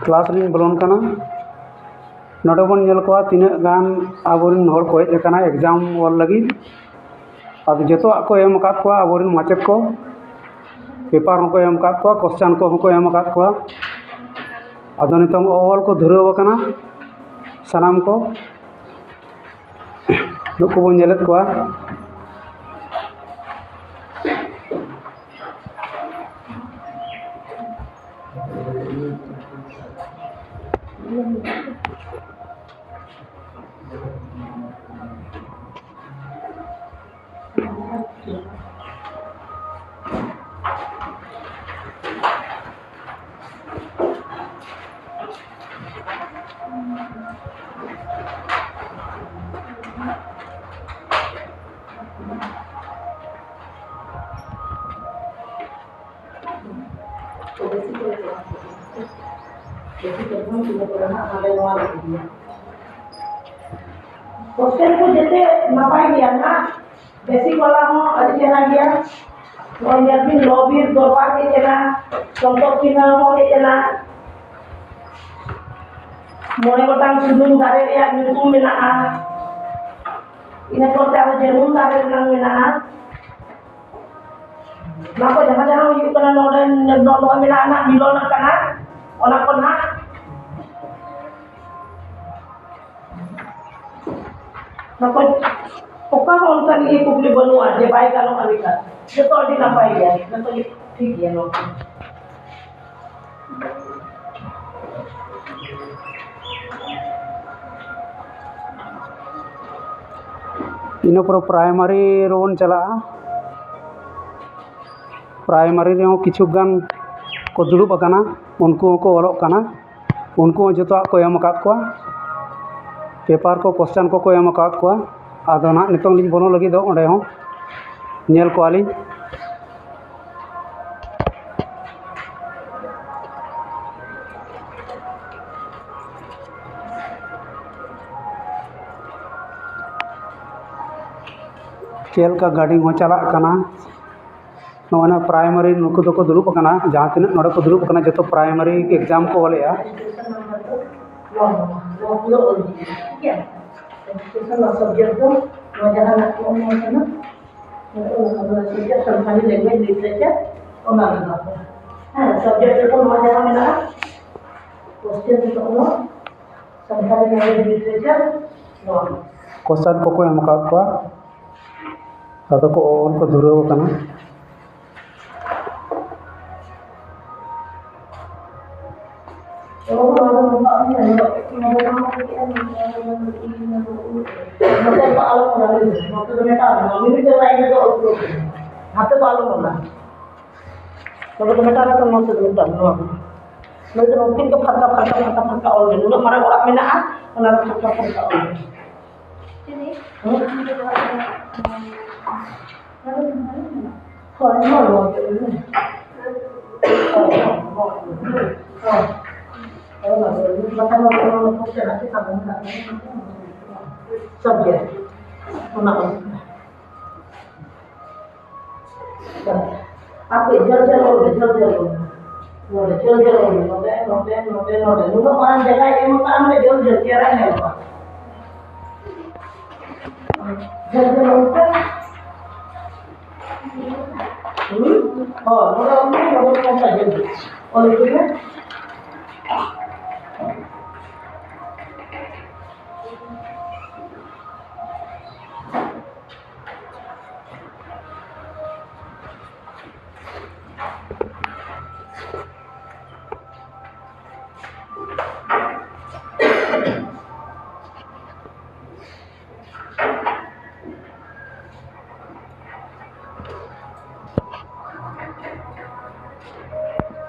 class लिंग बोलोन कना नोडे बन नेल को तीना गान आबोरिन हर को हेज कना एग्जाम ऑल लगी अब जतो को एम का को आबोरिन माचेत को पेपर को एम का को क्वेश्चन को एम का को अदो नितंग ऑल को धुराव कना सनाम को नुको बन नेलत को क्वेश्चन को जैसे नपाई गया ना बेसिक वाला हो अच्छे चला गया और यदि लॉबी दरबार के चला संतोष सिन्हा हो के चला मोने गोटांग सुदुम दारे या nyutum मेनाआ ina ko ta jerum दारे nang मेनाआ nako jaha-jaha yu kana no मेनाआ na milona kana ona ko na nako oka hon kan ye kubli banua je bai kalau alika joto di napai ya joto ठीक है no इन पर primary रोन चला primary रे किछु गान को दुड़ुब अकाना उनको को ऑलोग काना उनको जतो को एम का को पेपर को क्वेश्चन को एम का को आदो ना नितों लिंग बोनो लगी दो ओंडे हो नेल को आली चेल का गाड़ी हो चला कना नोना प्राइमरी नुको दो को दुड़ुब कना जहां तिना नोडे को दुड़ुब कना जतो प्राइमरी एग्जाम को ओलेया सब्जेक्ट को जहां ना को ना सब्जेक्ट संसारी लैंग्वेज लिटरेचर ओना लगा हां सब्जेक्ट को जहां में ना क्वेश्चन को संसारी लैंग्वेज लिटरेचर क्वेश्चन को एम का को अदो को ऑल को धुराव कना subject apa jauh-jauh dulu orang jaga yang makan jauh-jauh tiara nih apa jauh-jauh oh orang ini mau saja oleh itu